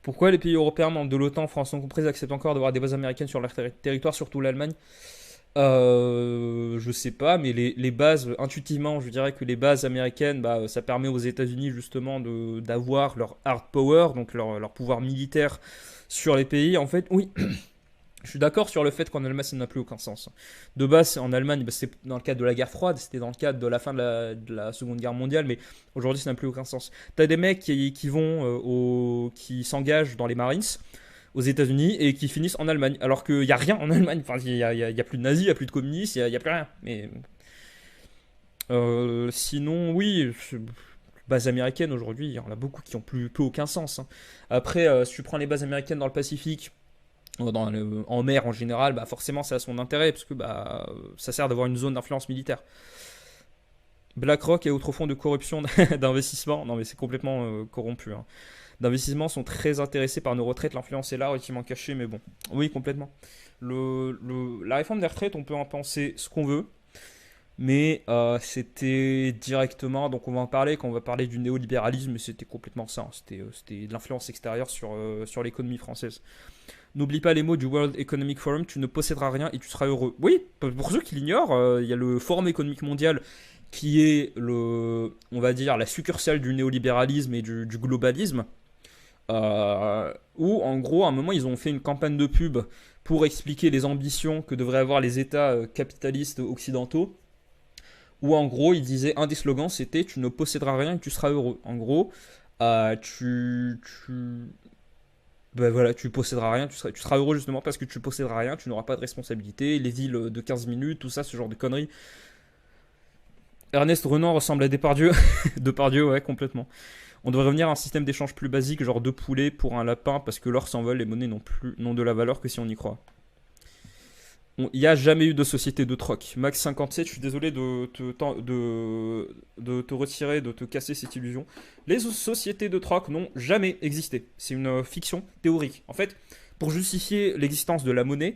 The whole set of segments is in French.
Pourquoi les pays européens membres de l'OTAN, France non comprise, acceptent encore d'avoir des bases américaines sur leur territoire, surtout l'Allemagne? Je sais pas, mais les bases, intuitivement, je dirais que les bases américaines, bah, ça permet aux États-Unis justement d'avoir leur hard power, donc leur pouvoir militaire sur les pays. En fait, oui, je suis d'accord sur le fait qu'en Allemagne, ça n'a plus aucun sens. De base, en Allemagne, bah, c'était dans le cadre de la guerre froide, c'était dans le cadre de la fin de la Seconde Guerre mondiale, mais aujourd'hui, ça n'a plus aucun sens. T'as des mecs qui vont qui s'engagent dans les Marines aux États-Unis et qui finissent en Allemagne, alors qu'il n'y a rien en Allemagne. Enfin, il y a plus de nazis, il n'y a plus de communistes, il y a plus rien. Mais sinon, oui, bases américaines aujourd'hui, il y en a beaucoup qui ont plus aucun sens, hein. Après, si tu prends les bases américaines dans le Pacifique, en mer en général, bah forcément ça a son intérêt parce que bah, ça sert d'avoir une zone d'influence militaire. BlackRock et autres fonds de corruption d'investissement, non mais c'est complètement corrompu, hein, d'investissement sont très intéressés par nos retraites. L'influence est là, relativement cachée, mais bon. Oui, complètement. La réforme des retraites, on peut en penser ce qu'on veut, mais c'était directement, donc on va en parler quand on va parler du néolibéralisme, mais c'était complètement ça, hein. C'était de l'influence extérieure sur l'économie française. N'oublie pas les mots du World Economic Forum, tu ne posséderas rien et tu seras heureux. Oui, pour ceux qui l'ignorent, il y a le Forum économique mondial qui est on va dire, la succursale du néolibéralisme et du globalisme, où en gros à un moment ils ont fait une campagne de pub pour expliquer les ambitions que devraient avoir les États capitalistes occidentaux, où en gros ils disaient un des slogans c'était tu ne posséderas rien et tu seras heureux. En gros, ben voilà, tu posséderas rien, tu seras heureux justement parce que tu posséderas rien, tu n'auras pas de responsabilité, les villes de 15 minutes, tout ça, ce genre de conneries. Ernest Renan ressemble à Depardieu. Depardieu, ouais, complètement. On devrait revenir à un système d'échange plus basique, genre deux poulets pour un lapin, parce que l'or s'envole, les monnaies n'ont de la valeur que si on y croit. Il n'y a jamais eu de société de troc. Max 57, je suis désolé de te retirer, de te casser cette illusion. Les sociétés de troc n'ont jamais existé. C'est une fiction théorique. En fait, pour justifier l'existence de la monnaie,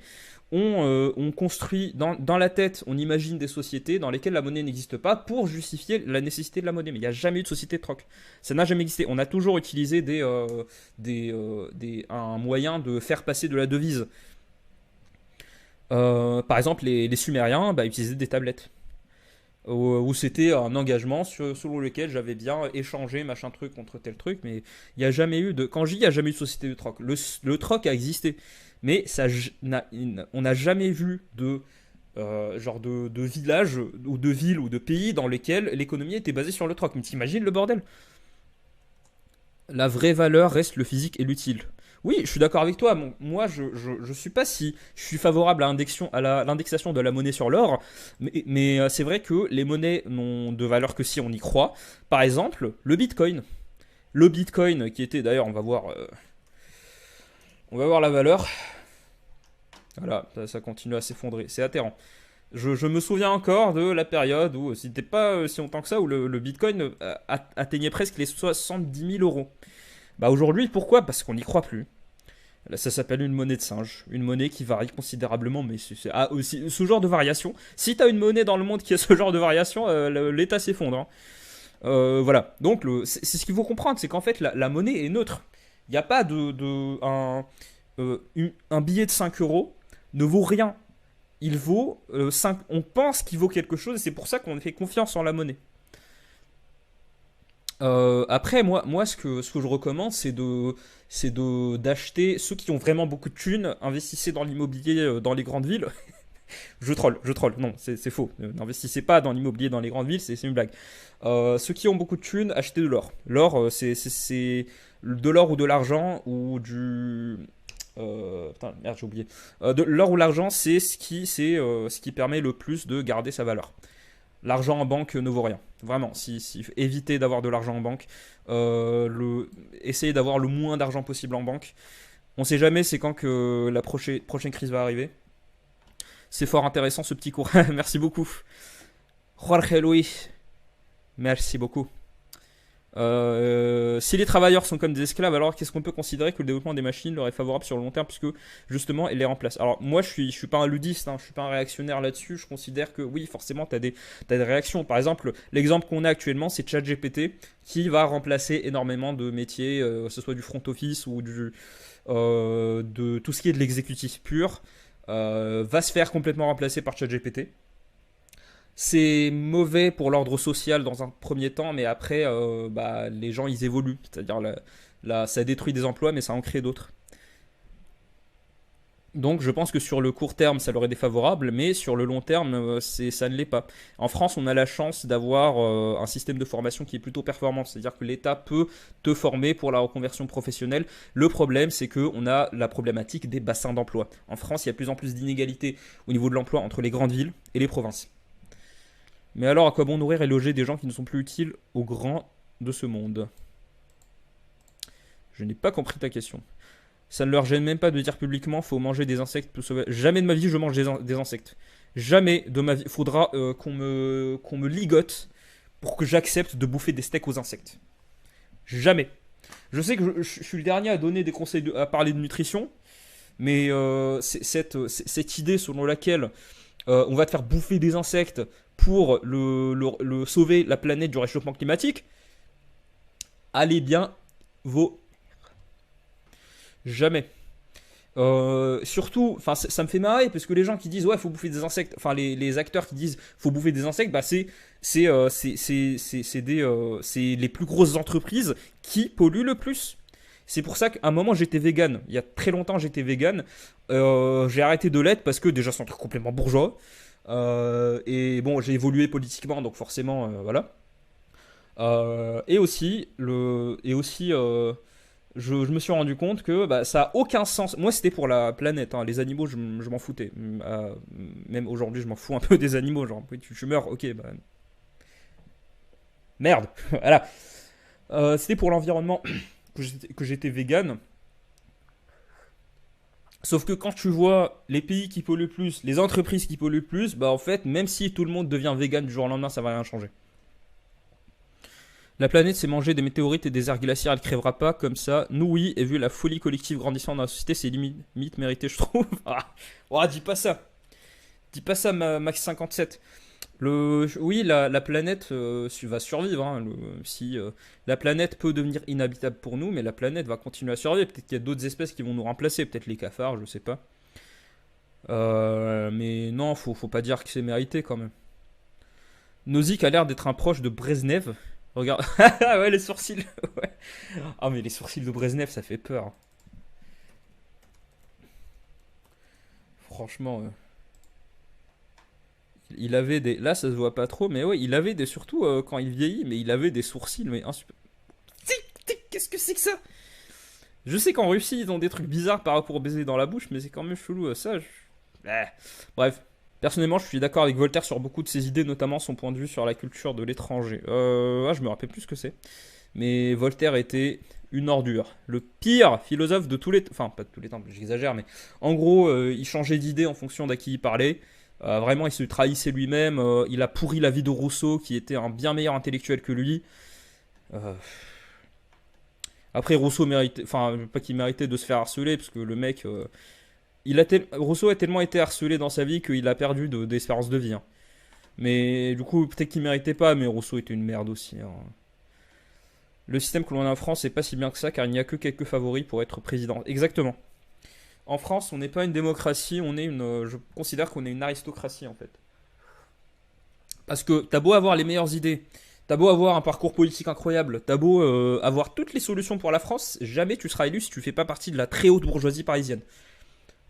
on construit dans la tête, on imagine des sociétés dans lesquelles la monnaie n'existe pas pour justifier la nécessité de la monnaie. Mais il n'y a jamais eu de société de troc. Ça n'a jamais existé. On a toujours utilisé un moyen de faire passer de la devise. Par exemple, les Sumériens bah, utilisaient des tablettes. Où c'était un engagement selon lequel j'avais bien échangé machin truc contre tel truc, mais il n'y a jamais eu de. Quand je dis il n'y a jamais eu de société de troc, le troc a existé, mais on n'a jamais vu genre de village ou de ville ou de pays dans lesquels l'économie était basée sur le troc. Mais t'imagines le bordel? La vraie valeur reste le physique et l'utile. Oui, je suis d'accord avec toi. Moi, je suis pas si. Je suis favorable à l'indexation de la monnaie sur l'or, mais c'est vrai que les monnaies n'ont de valeur que si on y croit. Par exemple, le bitcoin. Le bitcoin, qui était d'ailleurs, on va voir la valeur. Voilà, ça continue à s'effondrer. C'est atterrant. Je me souviens encore de la période où, c'était pas si longtemps que ça, où le bitcoin atteignait presque les 70 000 euros. Bah aujourd'hui, pourquoi? Parce qu'on n'y croit plus. Là, ça s'appelle une monnaie de singe. Une monnaie qui varie considérablement, mais aussi, ce genre de variation. Si t'as une monnaie dans le monde qui a ce genre de variation, l'État s'effondre, hein. Voilà. Donc, c'est ce qu'il faut comprendre, c'est qu'en fait, la monnaie est neutre. Il n'y a pas un billet de 5 euros ne vaut rien. Il vaut 5. On pense qu'il vaut quelque chose et c'est pour ça qu'on fait confiance en la monnaie. Après, moi ce que je recommande, d'acheter ceux qui ont vraiment beaucoup de thunes, investissez dans l'immobilier dans les grandes villes. Je troll, non, c'est faux. N'investissez pas dans l'immobilier dans les grandes villes, c'est une blague. Ceux qui ont beaucoup de thunes, achetez de l'or. L'or, c'est de l'or ou de l'argent ou du. Putain, merde, j'ai oublié. De l'or ou l'argent, c'est ce qui permet le plus de garder sa valeur. L'argent en banque ne vaut rien. Vraiment, évitez d'avoir de l'argent en banque. Essayez d'avoir le moins d'argent possible en banque. On sait jamais c'est quand que la prochaine crise va arriver. C'est fort intéressant ce petit cours. Merci beaucoup. Jorge Luis. Merci beaucoup. Si les travailleurs sont comme des esclaves, alors qu'est-ce qu'on peut considérer que le développement des machines leur est favorable sur le long terme, puisque justement elle les remplace. Alors moi je suis pas un ludiste, hein, je suis pas un réactionnaire là-dessus, je considère que oui forcément t'as des réactions. Par exemple, l'exemple qu'on a actuellement c'est ChatGPT qui va remplacer énormément de métiers, que ce soit du front office ou de tout ce qui est de l'exécutif pur, va se faire complètement remplacer par ChatGPT. C'est mauvais pour l'ordre social dans un premier temps, mais après, bah, les gens ils évoluent. C'est-à-dire, ça détruit des emplois, mais ça en crée d'autres. Donc je pense que sur le court terme, ça leur est défavorable, mais sur le long terme, ça ne l'est pas. En France, on a la chance d'avoir un système de formation qui est plutôt performant, c'est-à-dire que l'État peut te former pour la reconversion professionnelle. Le problème, c'est qu'on a la problématique des bassins d'emploi. En France, il y a de plus en plus d'inégalités au niveau de l'emploi entre les grandes villes et les provinces. Mais alors, à quoi bon nourrir et loger des gens qui ne sont plus utiles aux grands de ce monde? Je n'ai pas compris ta question. Ça ne leur gêne même pas de dire publiquement faut manger des insectes pour sauver. Jamais de ma vie je mange des insectes. Jamais de ma vie. Faudra qu'on me ligote pour que j'accepte de bouffer des steaks aux insectes. Jamais. Je sais que je suis le dernier à donner des conseils, à parler de nutrition, mais cette idée selon laquelle on va te faire bouffer des insectes pour sauver la planète du réchauffement climatique, allez bien vos. Jamais. Surtout, enfin, ça me fait marrer parce que les gens qui disent ouais, faut bouffer des insectes, enfin, les acteurs qui disent faut bouffer des insectes, bah, c'est les plus grosses entreprises qui polluent le plus. C'est pour ça qu'à un moment j'étais vegan. Il y a très longtemps j'étais vegan. J'ai arrêté de l'être parce que déjà c'est un truc complètement bourgeois. Et bon, j'ai évolué politiquement, donc forcément, voilà. Et aussi, je me suis rendu compte que bah, ça a aucun sens. Moi, c'était pour la planète, hein. Les animaux, je m'en foutais. Même aujourd'hui, je m'en fous un peu des animaux. Genre, oui, tu meurs, ok, bah. Merde, voilà. C'était pour l'environnement que j'étais vegan. Sauf que quand tu vois les pays qui polluent plus, les entreprises qui polluent plus, bah en fait, même si tout le monde devient vegan du jour au lendemain, ça va rien changer. La planète s'est mangée des météorites et des aires glaciaires, elle crèvera pas comme ça. Nous oui, et vu la folie collective grandissant dans la société, c'est limite mérité, je trouve. Ah, oh, dis pas ça. Dis pas ça, Max 57. Oui, la planète va survivre, hein. Si la planète peut devenir inhabitable pour nous, mais la planète va continuer à survivre. Peut-être qu'il y a d'autres espèces qui vont nous remplacer, peut-être les cafards, je sais pas. Mais non, faut pas dire que c'est mérité quand même. Nozick a l'air d'être un proche de Brezhnev. Regarde, ah ouais, les sourcils. Ouais. Ah mais les sourcils de Brezhnev, ça fait peur. Franchement, il avait des. Là, ça se voit pas trop, mais ouais, il avait des. Surtout quand il vieillit, mais il avait des sourcils, mais qu'est-ce que c'est que ça? Je sais qu'en Russie, ils ont des trucs bizarres par rapport au baiser dans la bouche, mais c'est quand même chelou ça. Bref. Personnellement, je suis d'accord avec Voltaire sur beaucoup de ses idées, notamment son point de vue sur la culture de l'étranger. Je me rappelle plus ce que c'est. Mais Voltaire était une ordure. Le pire philosophe de tous les. Enfin, pas de tous les temps, j'exagère, mais en gros, il changeait d'idée en fonction d'à qui il parlait. Vraiment, il se trahissait lui-même. Il a pourri la vie de Rousseau, qui était un bien meilleur intellectuel que lui. Euh, Après, Rousseau méritait. Enfin, pas qu'il méritait de se faire harceler, parce que le mec. Rousseau a tellement été harcelé dans sa vie qu'il a perdu d'espérance de vie, hein. Mais du coup, peut-être qu'il méritait pas, mais Rousseau était une merde aussi, hein. Le système que l'on a en France, c'est pas si bien que ça, car il n'y a que quelques favoris pour être président. Exactement. En France, on n'est pas une démocratie, je considère qu'on est une aristocratie en fait. Parce que t'as beau avoir les meilleures idées, t'as beau avoir un parcours politique incroyable, t'as beau avoir toutes les solutions pour la France, jamais tu seras élu si tu fais pas partie de la très haute bourgeoisie parisienne.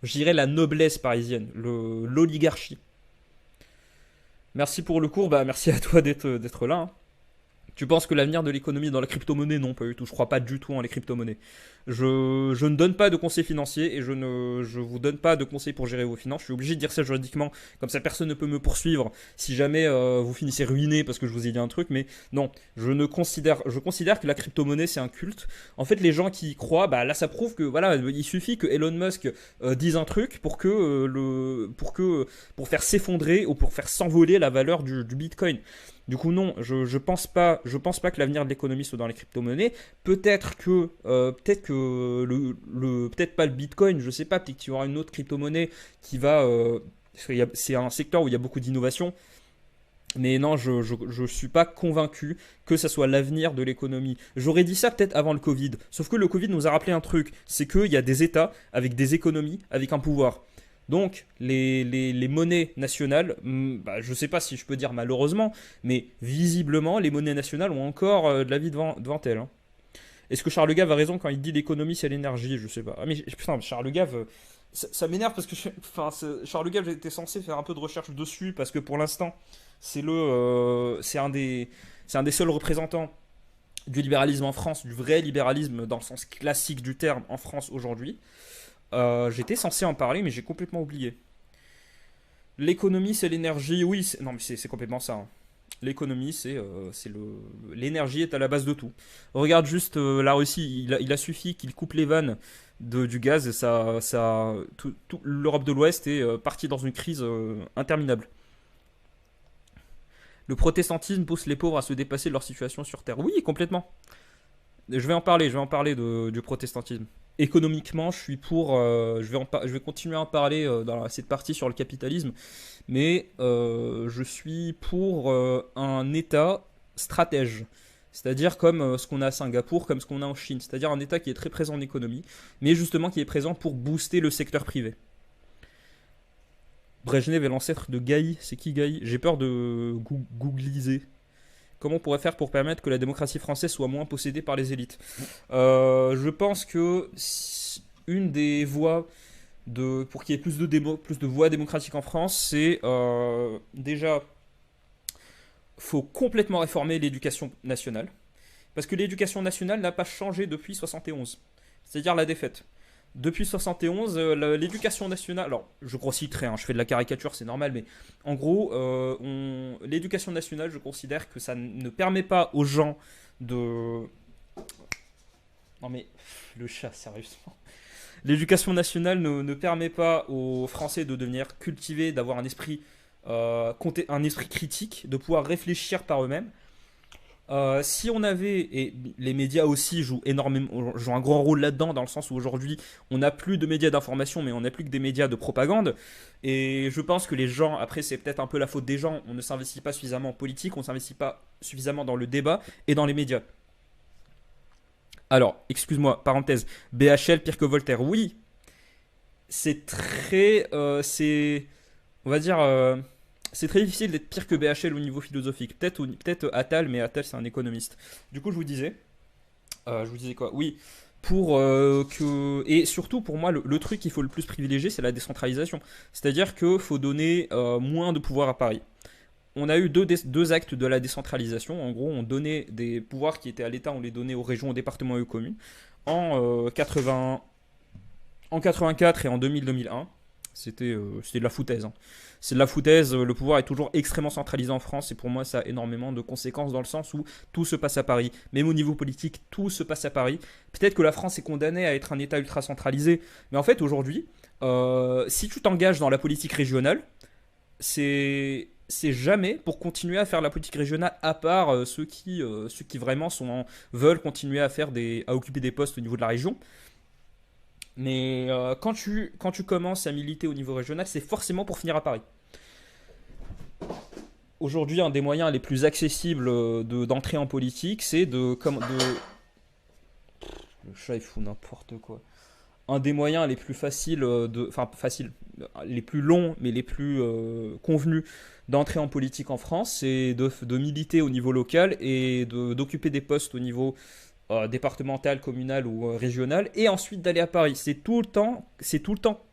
Je dirais la noblesse parisienne, l'oligarchie. Merci pour le cours, bah merci à toi d'être là, hein. Tu penses que l'avenir de l'économie est dans la crypto-monnaie? Non, pas du tout. Je crois pas du tout en les crypto-monnaies. Je ne donne pas de conseils financiers et je vous donne pas de conseils pour gérer vos finances. Je suis obligé de dire ça juridiquement, comme ça personne ne peut me poursuivre si jamais vous finissez ruiné parce que je vous ai dit un truc. Mais non, je considère que la crypto-monnaie c'est un culte. En fait, les gens qui y croient, bah là ça prouve que voilà, il suffit que Elon Musk dise un truc pour faire s'effondrer ou pour faire s'envoler la valeur du Bitcoin. Du coup, non, je pense pas que l'avenir de l'économie soit dans les crypto-monnaies. Peut-être pas le Bitcoin, je sais pas, peut-être qu'il y aura une autre crypto-monnaie qui va. Parce c'est un secteur où il y a beaucoup d'innovation. Mais non, je suis pas convaincu que ça soit l'avenir de l'économie. J'aurais dit ça peut-être avant le Covid. Sauf que le Covid nous a rappelé un truc, c'est qu'il y a des États avec des économies, avec un pouvoir. Donc, les monnaies nationales, bah, je ne sais pas si je peux dire malheureusement, mais visiblement, les monnaies nationales ont encore de la vie devant elles, hein. Est-ce que Charles Gave a raison quand il dit l'économie c'est l'énergie? Je sais pas. Ah mais putain, Charles Gave, ça m'énerve parce que enfin, Charles Gave était censé faire un peu de recherche dessus parce que pour l'instant, c'est un des seuls représentants du libéralisme en France, du vrai libéralisme dans le sens classique du terme en France aujourd'hui. J'étais censé en parler mais j'ai complètement oublié. L'économie c'est l'énergie, oui, non mais c'est complètement ça, hein. L'économie, l'énergie est à la base de tout. Regarde juste la Russie, il a suffi qu'il coupe les vannes du gaz et l'Europe de l'Ouest est partie dans une crise interminable. Le protestantisme pousse les pauvres à se dépasser de leur situation sur Terre. Oui, complètement. Je vais en parler du protestantisme. Économiquement, je suis pour. Je vais continuer à en parler dans cette partie sur le capitalisme, mais je suis pour un État stratège. C'est-à-dire comme ce qu'on a à Singapour, comme ce qu'on a en Chine. C'est-à-dire un État qui est très présent en économie, mais justement qui est présent pour booster le secteur privé. Brejnev est l'ancêtre de Gaï. C'est qui Gaï? J'ai peur de googliser. Comment on pourrait faire pour permettre que la démocratie française soit moins possédée par les élites? Je pense que une des voies pour qu'il y ait plus de voix démocratiques en France, c'est déjà, faut complètement réformer l'éducation nationale. Parce que l'éducation nationale n'a pas changé depuis 71. C'est-à-dire la défaite. Depuis 71, l'éducation nationale, alors je grossis très, hein, je fais de la caricature, c'est normal, mais en gros, l'éducation nationale, je considère que ça ne permet pas aux gens de... Non mais, le chat, sérieusement. L'éducation nationale ne permet pas aux Français de devenir cultivés, d'avoir un esprit critique, de pouvoir réfléchir par eux-mêmes. Si on avait, et les médias aussi jouent un grand rôle là-dedans, dans le sens où aujourd'hui on n'a plus de médias d'information, mais on n'a plus que des médias de propagande. Et je pense que les gens, après c'est peut-être un peu la faute des gens, on ne s'investit pas suffisamment en politique, on ne s'investit pas suffisamment dans le débat et dans les médias. Alors, excuse-moi, parenthèse, BHL pire que Voltaire, oui, c'est très, on va dire, c'est très difficile d'être pire que BHL au niveau philosophique. Peut-être Attal, mais Attal c'est un économiste. Du coup, je vous disais quoi? Oui, et surtout pour moi, le truc qu'il faut le plus privilégier, c'est la décentralisation. C'est-à-dire qu'il faut donner moins de pouvoir à Paris. On a eu deux actes de la décentralisation. En gros, on donnait des pouvoirs qui étaient à l'État, on les donnait aux régions, aux départements et aux communes. En 84 et en 2000-2001. C'était de la foutaise, hein. C'est de la foutaise, le pouvoir est toujours extrêmement centralisé en France et pour moi ça a énormément de conséquences dans le sens où tout se passe à Paris. Même au niveau politique, tout se passe à Paris. Peut-être que la France est condamnée à être un État ultra centralisé, mais en fait aujourd'hui, si tu t'engages dans la politique régionale, c'est jamais pour continuer à faire la politique régionale à part ceux qui vraiment veulent continuer à occuper des postes au niveau de la région. Mais quand tu commences à militer au niveau régional, c'est forcément pour finir à Paris. Aujourd'hui, un des moyens les plus accessibles d'entrer en politique, c'est Le chat, il fout n'importe quoi. Un des moyens les plus faciles, enfin faciles, les plus longs, mais les plus convenus d'entrer en politique en France, c'est de militer au niveau local et d'occuper des postes au niveau départemental, communal ou régional, et ensuite d'aller à Paris. C'est tout le temps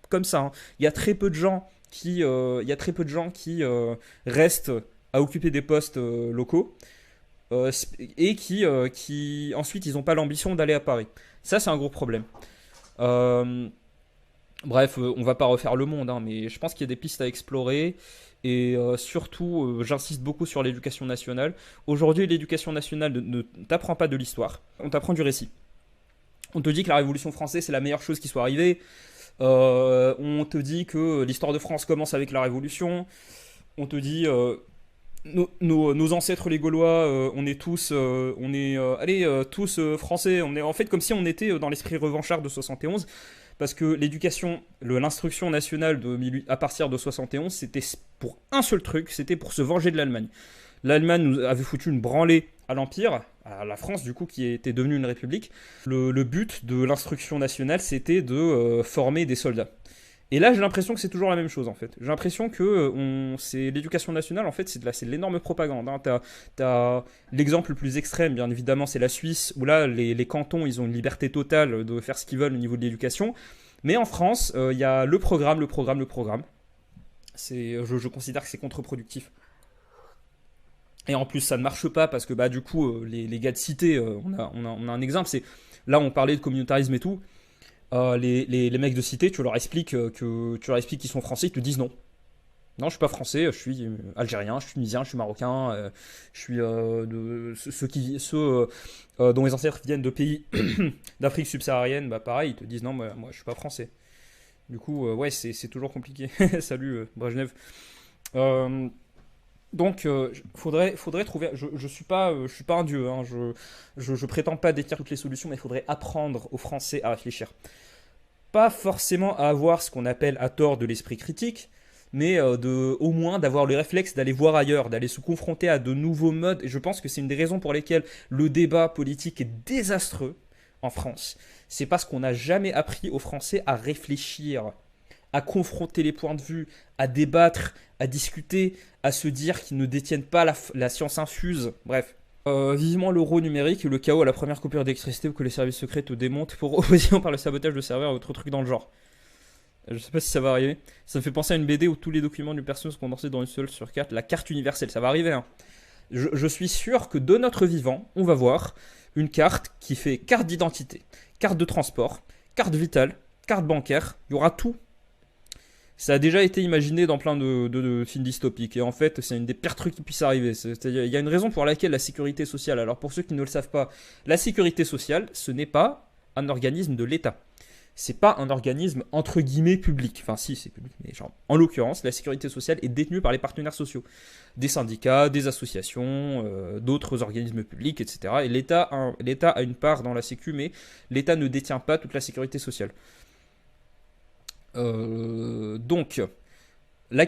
comme ça, hein. Il y a très peu de gens qui restent à occuper des postes locaux et qui ensuite ils n'ont pas l'ambition d'aller à Paris. Ça, c'est un gros problème. Euh, Bref, on va pas refaire le monde, hein, mais je pense qu'il y a des pistes à explorer. Et surtout, j'insiste beaucoup sur l'éducation nationale. Aujourd'hui, l'éducation nationale ne t'apprend pas de l'histoire, on t'apprend du récit. On te dit que la Révolution française, c'est la meilleure chose qui soit arrivée. On te dit que l'histoire de France commence avec la Révolution. On te dit nos ancêtres les Gaulois, on est tous, tous français. On est en fait comme si on était dans l'esprit revanchard de 71, parce que l'éducation, l'instruction nationale à partir de 71, c'était pour un seul truc, c'était pour se venger de l'Allemagne. L'Allemagne nous avait foutu une branlée à l'Empire, à la France du coup qui était devenue une république. Le but de l'instruction nationale, c'était de former des soldats. Et là, j'ai l'impression que c'est toujours la même chose en fait. J'ai l'impression que c'est l'éducation nationale en fait, c'est de l'énorme propagande. Hein. T'as l'exemple le plus extrême, bien évidemment, c'est la Suisse où là, les cantons, ils ont une liberté totale de faire ce qu'ils veulent au niveau de l'éducation. Mais en France, il y a le programme, le programme, le programme. Je considère que c'est contre-productif. Et en plus, ça ne marche pas parce que bah du coup, les gars de cité, on a un exemple. C'est là, on parlait de communautarisme et tout. Les mecs de cité, tu leur expliques qu'ils sont français, ils te disent non. Non, je suis pas français, je suis algérien, je suis tunisien, je suis marocain, je suis ceux dont les ancêtres viennent de pays d'Afrique subsaharienne, bah pareil, ils te disent non, moi je suis pas français. Du coup, ouais, c'est toujours compliqué. Salut Brejnev. Euh, faudrait trouver. Je suis pas un dieu, hein, je prétends pas détenir toutes les solutions, mais il faudrait apprendre aux Français à réfléchir. Pas forcément à avoir ce qu'on appelle à tort de l'esprit critique, mais au moins d'avoir le réflexe d'aller voir ailleurs, d'aller se confronter à de nouveaux modes. Et je pense que c'est une des raisons pour lesquelles le débat politique est désastreux en France. C'est parce qu'on n'a jamais appris aux Français à réfléchir, à confronter les points de vue, à débattre, à discuter, à se dire qu'ils ne détiennent pas la science infuse. Bref. Vivement l'euro numérique et le chaos à la première coupure d'électricité ou que les services secrets te démontent pour opposition par le sabotage de serveurs ou autre truc dans le genre. Je sais pas si ça va arriver. Ça me fait penser à une BD où tous les documents d'une personne sont condensés dans une seule sur carte, la carte universelle. Ça va arriver, hein. Je suis sûr que de notre vivant, on va voir une carte qui fait carte d'identité, carte de transport, carte vitale, carte bancaire. Il y aura tout. Ça a déjà été imaginé dans plein de films dystopiques. Et en fait, c'est une des pires trucs qui puissent arriver. C'est-à-dire, il y a une raison pour laquelle la sécurité sociale. Alors, pour ceux qui ne le savent pas, la sécurité sociale, ce n'est pas un organisme de l'État. C'est pas un organisme entre guillemets public. Enfin, si, c'est public, mais genre. En l'occurrence, la sécurité sociale est détenue par les partenaires sociaux. Des syndicats, des associations, d'autres organismes publics, etc. Et l'État a une part dans la sécu, mais l'État ne détient pas toute la sécurité sociale. Donc,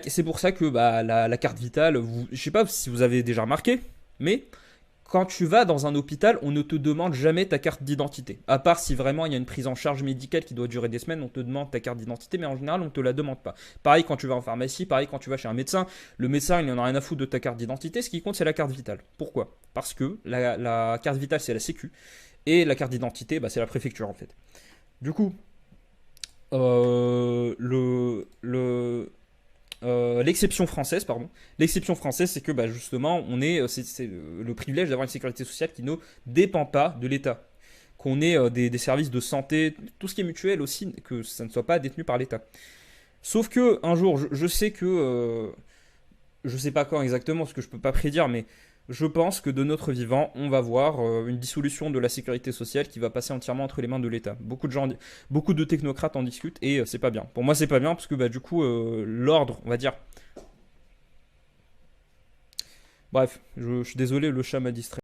c'est pour ça que bah, la carte vitale, je sais pas si vous avez déjà remarqué, mais quand tu vas dans un hôpital, on ne te demande jamais ta carte d'identité. À part si vraiment il y a une prise en charge médicale qui doit durer des semaines, on te demande ta carte d'identité, mais en général, on ne te la demande pas. Pareil quand tu vas en pharmacie, pareil quand tu vas chez un médecin, le médecin, il n'en a rien à foutre de ta carte d'identité, ce qui compte, c'est la carte vitale. Pourquoi? Parce que la carte vitale, c'est la sécu, et la carte d'identité, bah, c'est la préfecture en fait. Du coup, l'exception française, pardon. L'exception française, c'est que bah, justement, c'est le privilège d'avoir une sécurité sociale qui ne dépend pas de l'État. Qu'on ait des services de santé, tout ce qui est mutuel aussi, que ça ne soit pas détenu par l'État. Sauf que un jour, je sais que, je sais pas quand exactement, parce que je peux pas prédire, mais je pense que de notre vivant, on va voir une dissolution de la sécurité sociale qui va passer entièrement entre les mains de l'État. Beaucoup de technocrates en discutent et c'est pas bien. Pour moi, c'est pas bien parce que bah, du coup, l'ordre, on va dire. Bref, je suis désolé, le chat m'a distrait.